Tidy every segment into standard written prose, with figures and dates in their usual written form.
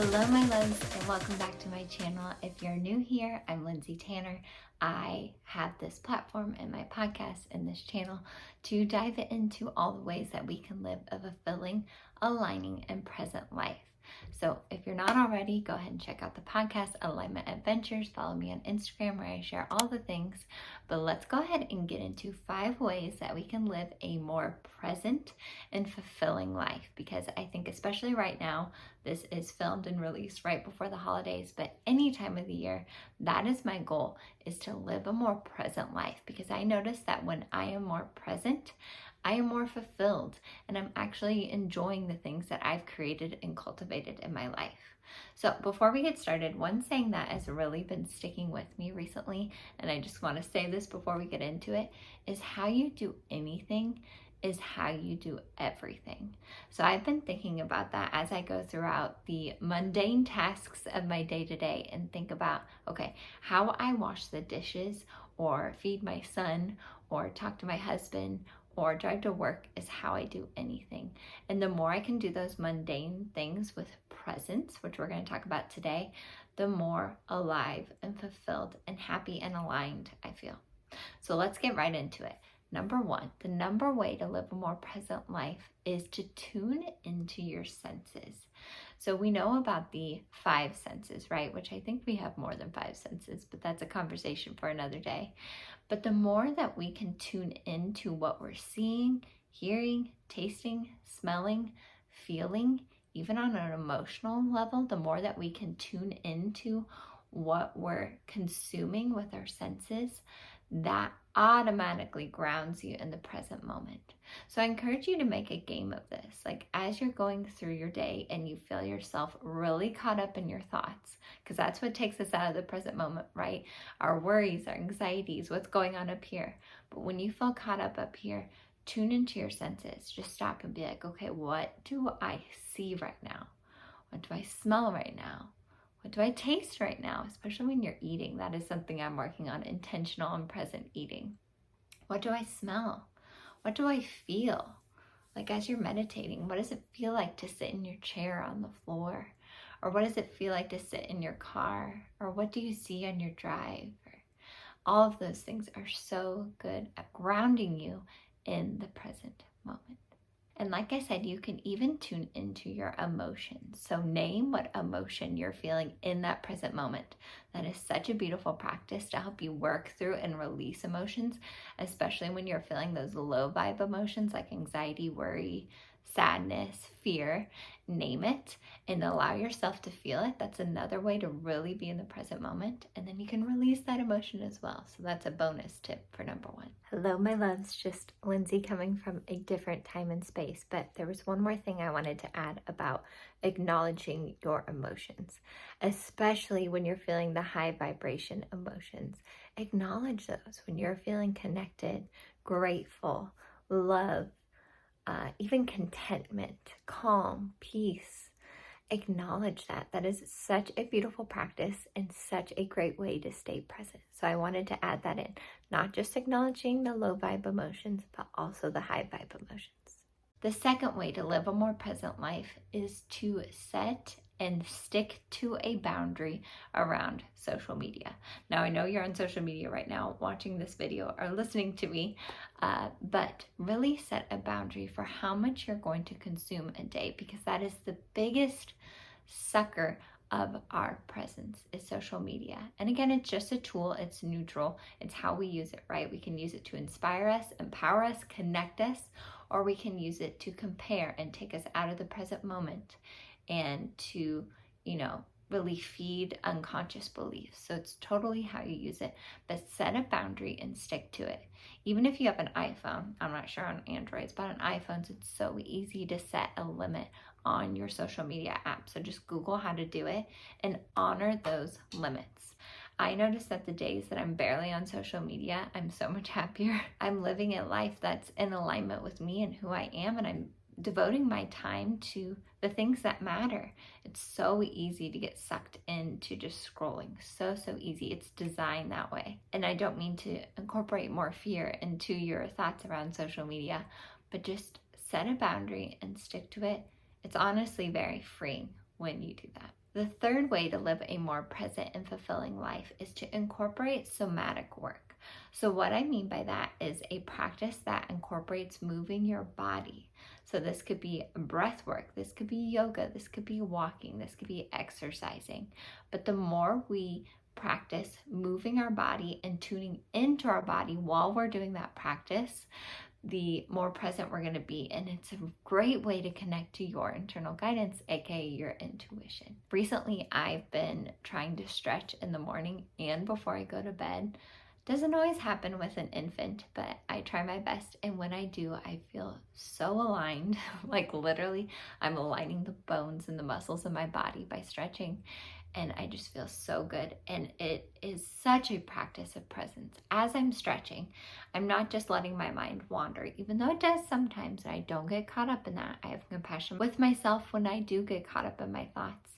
Hello my loves and welcome back to my channel. If you're new here, I'm Lindsay Tanner. I have this platform and my podcast and this channel to dive into all the ways that we can live a fulfilling, aligning, and present life. So if you're not already, go ahead and check out the podcast, Alignment Adventures. Follow me on Instagram where I share all the things. But let's go ahead and get into 5 ways that we can live a more present and fulfilling life. Because I think especially right now, this is filmed and released right before the holidays, but any time of the year, that is my goal, is to live a more present life. Because I notice that when I am more present, I am more fulfilled and I'm actually enjoying the things that I've created and cultivated in my life. So before we get started, one saying that has really been sticking with me recently, and I just want to say this before we get into it, is how you do anything is how you do everything. So I've been thinking about that as I go throughout the mundane tasks of my day-to-day and think about, okay, how I wash the dishes or feed my son or talk to my husband or drive to work is how I do anything. And the more I can do those mundane things with presence, which we're going to talk about today, the more alive and fulfilled and happy and aligned I feel. So let's get right into it. Number 1, the number way to live a more present life is to tune into your senses. So we know about the 5 senses, right? Which I think we have more than 5 senses, but that's a conversation for another day. But the more that we can tune into what we're seeing, hearing, tasting, smelling, feeling, even on an emotional level, the more that we can tune into what we're consuming with our senses, that automatically grounds you in the present moment. So I encourage you to make a game of this. Like as you're going through your day and you feel yourself really caught up in your thoughts, because that's what takes us out of the present moment, right? Our worries, our anxieties, what's going on up here. But when you feel caught up here, tune into your senses. Just stop and be like, okay, what do I see right now? What do I smell right now? What do I taste right now? Especially when you're eating. That is something I'm working on, intentional and present eating. What do I smell? What do I feel? Like as you're meditating, what does it feel like to sit in your chair on the floor? Or what does it feel like to sit in your car? Or what do you see on your drive? All of those things are so good at grounding you in the present moment. And like I said, you can even tune into your emotions. So name what emotion you're feeling in that present moment. That is such a beautiful practice to help you work through and release emotions, especially when you're feeling those low vibe emotions like anxiety, worry, sadness, fear. Name it and allow yourself to feel it. That's another way to really be in the present moment. And then you can release that emotion as well. So that's a bonus tip for number 1. Hello, my loves. Just Lindsay coming from a different time and space. But there was one more thing I wanted to add about acknowledging your emotions, especially when you're feeling the high vibration emotions. Acknowledge those when you're feeling connected, grateful, love, even contentment, calm, peace. Acknowledge that. That is such a beautiful practice and such a great way to stay present. So I wanted to add that in, not just acknowledging the low vibe emotions, but also the high vibe emotions. The second way to live a more present life is to set and stick to a boundary around social media. Now, I know you're on social media right now watching this video or listening to me, but really set a boundary for how much you're going to consume a day, because that is the biggest sucker of our presence is social media. And again, it's just a tool. It's neutral. It's how we use it, right? We can use it to inspire us, empower us, connect us, or we can use it to compare and take us out of the present moment and to, really feed unconscious beliefs. So it's totally how you use it, but set a boundary and stick to it. Even if you have an iPhone, I'm not sure on Androids, but on iPhones, it's so easy to set a limit on your social media app. So just Google how to do it and honor those limits. I notice that the days that I'm barely on social media, I'm so much happier. I'm living a life that's in alignment with me and who I am, and I'm devoting my time to the things that matter. It's so easy to get sucked into just scrolling. So easy. It's designed that way. And I don't mean to incorporate more fear into your thoughts around social media, but just set a boundary and stick to it. It's honestly very freeing when you do that. The third way to live a more present and fulfilling life is to incorporate somatic work. So what I mean by that is a practice that incorporates moving your body. So this could be breath work, this could be yoga, this could be walking, this could be exercising. But the more we practice moving our body and tuning into our body while we're doing that practice, the more present we're going to be. And it's a great way to connect to your internal guidance, aka your intuition. Recently, I've been trying to stretch in the morning and before I go to bed. Doesn't always happen with an infant, but I try my best. And when I do, I feel so aligned. Like literally, I'm aligning the bones and the muscles in my body by stretching. And I just feel so good. And it is such a practice of presence. As I'm stretching, I'm not just letting my mind wander, even though it does sometimes, and I don't get caught up in that. I have compassion with myself when I do get caught up in my thoughts.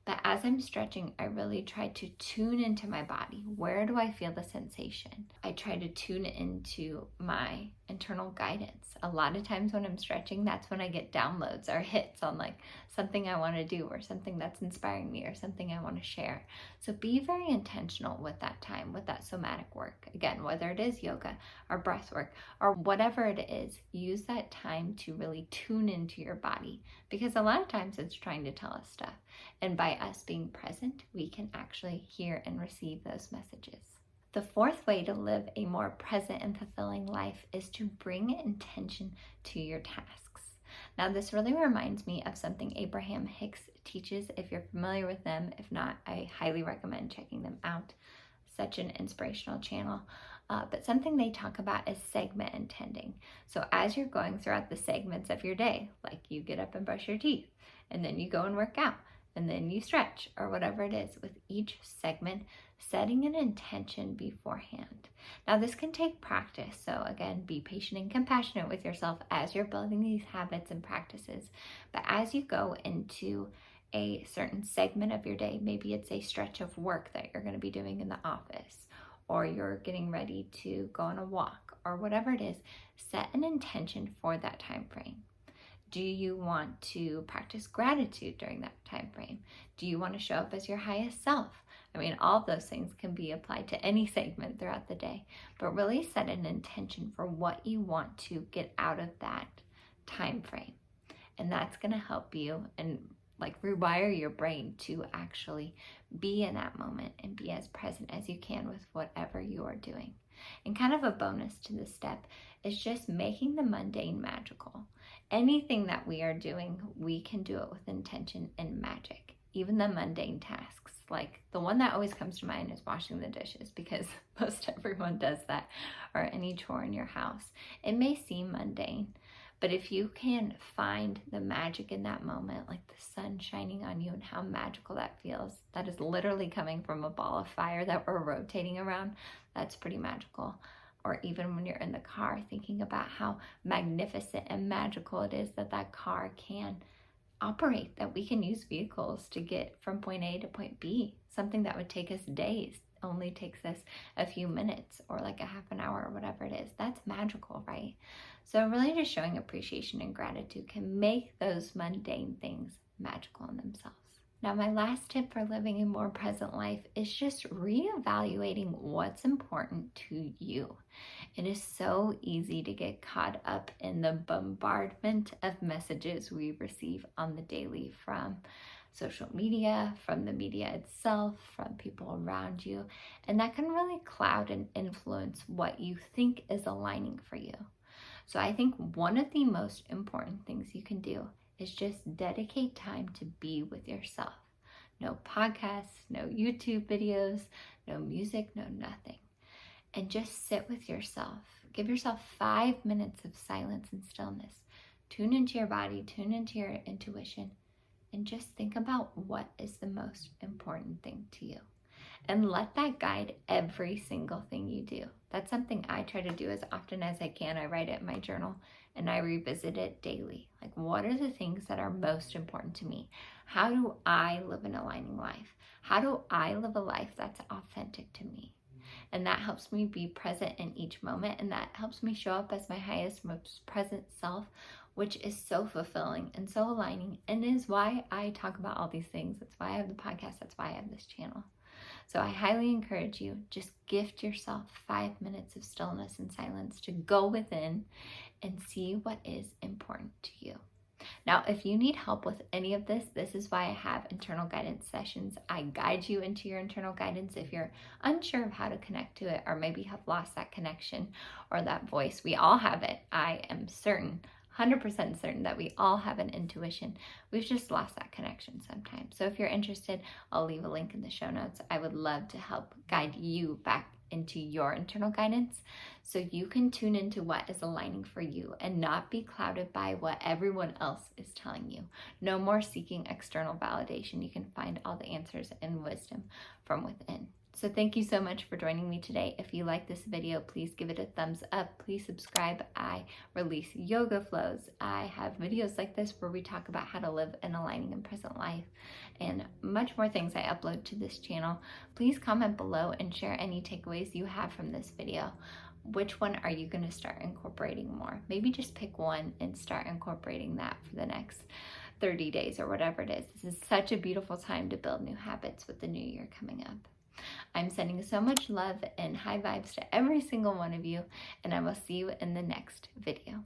But as I'm stretching, I really try to tune into my body. Where do I feel the sensation? I try to tune into my internal guidance. A lot of times when I'm stretching, that's when I get downloads or hits on like something I want to do or something that's inspiring me or something I want to share. So be very intentional with that time, with that somatic work. Again, whether it is yoga or breath work or whatever it is, use that time to really tune into your body, because a lot of times it's trying to tell us stuff. And by us being present, we can actually hear and receive those messages. The fourth way to live a more present and fulfilling life is to bring intention to your tasks. Now, this really reminds me of something Abraham Hicks teaches. If you're familiar with them, if not, I highly recommend checking them out. Such an inspirational channel. But something they talk about is segment intending. So as you're going throughout the segments of your day, like you get up and brush your teeth, and then you go and work out, and then you stretch or whatever it is, with each segment, setting an intention beforehand. Now, this can take practice. So again, be patient and compassionate with yourself as you're building these habits and practices. But as you go into a certain segment of your day, maybe it's a stretch of work that you're going to be doing in the office, or you're getting ready to go on a walk, or whatever it is, set an intention for that time frame. Do you want to practice gratitude during that time frame? Do you want to show up as your highest self? I mean, all of those things can be applied to any segment throughout the day, but really set an intention for what you want to get out of that time frame. And that's going to help you and like rewire your brain to actually be in that moment and be as present as you can with whatever you are doing. And kind of a bonus to this step is just making the mundane magical. Anything that we are doing, we can do it with intention and magic. Even the mundane tasks. Like the one that always comes to mind is washing the dishes, because most everyone does that, or any chore in your house. It may seem mundane, but if you can find the magic in that moment, like the sun shining on you and how magical that feels, that is literally coming from a ball of fire that we're rotating around, that's pretty magical. Or even when you're in the car, thinking about how magnificent and magical it is that that car can operate, that we can use vehicles to get from point A to point B. Something that would take us days only takes us a few minutes or like a half an hour or whatever it is. That's magical, right? So really just showing appreciation and gratitude can make those mundane things magical in themselves. Now, my last tip for living a more present life is just reevaluating what's important to you. It is so easy to get caught up in the bombardment of messages we receive on the daily from social media, from the media itself, from people around you, and that can really cloud and influence what you think is aligning for you. So I think one of the most important things you can do is just dedicate time to be with yourself. No podcasts, no YouTube videos, no music, no nothing. And just sit with yourself. Give yourself 5 minutes of silence and stillness. Tune into your body, tune into your intuition, and just think about what is the most important thing to you. And let that guide every single thing you do. That's something I try to do as often as I can. I write it in my journal and I revisit it daily. Like, what are the things that are most important to me? How do I live an aligning life? How do I live a life that's authentic to me? And that helps me be present in each moment, and that helps me show up as my highest, most present self which is so fulfilling and so aligning, and is why I talk about all these things. That's why I have the podcast. That's why I have this channel. So I highly encourage you, just gift yourself 5 minutes of stillness and silence to go within and see what is important to you. Now, if you need help with any of this, this is why I have internal guidance sessions. I guide you into your internal guidance if you're unsure of how to connect to it, or maybe have lost that connection or that voice. We all have it. I am certain, 100% certain, that we all have an intuition. We've just lost that connection sometimes. So if you're interested, I'll leave a link in the show notes. I would love to help guide you back into your internal guidance so you can tune into what is aligning for you and not be clouded by what everyone else is telling you. No more seeking external validation. You can find all the answers and wisdom from within. So thank you so much for joining me today. If you like this video, please give it a thumbs up. Please subscribe. I release yoga flows. I have videos like this where we talk about how to live an aligning and present life, and much more things I upload to this channel. Please comment below and share any takeaways you have from this video. Which one are you going to start incorporating more? Maybe just pick one and start incorporating that for the next 30 days or whatever it is. This is such a beautiful time to build new habits with the new year coming up. I'm sending so much love and high vibes to every single one of you, and I will see you in the next video.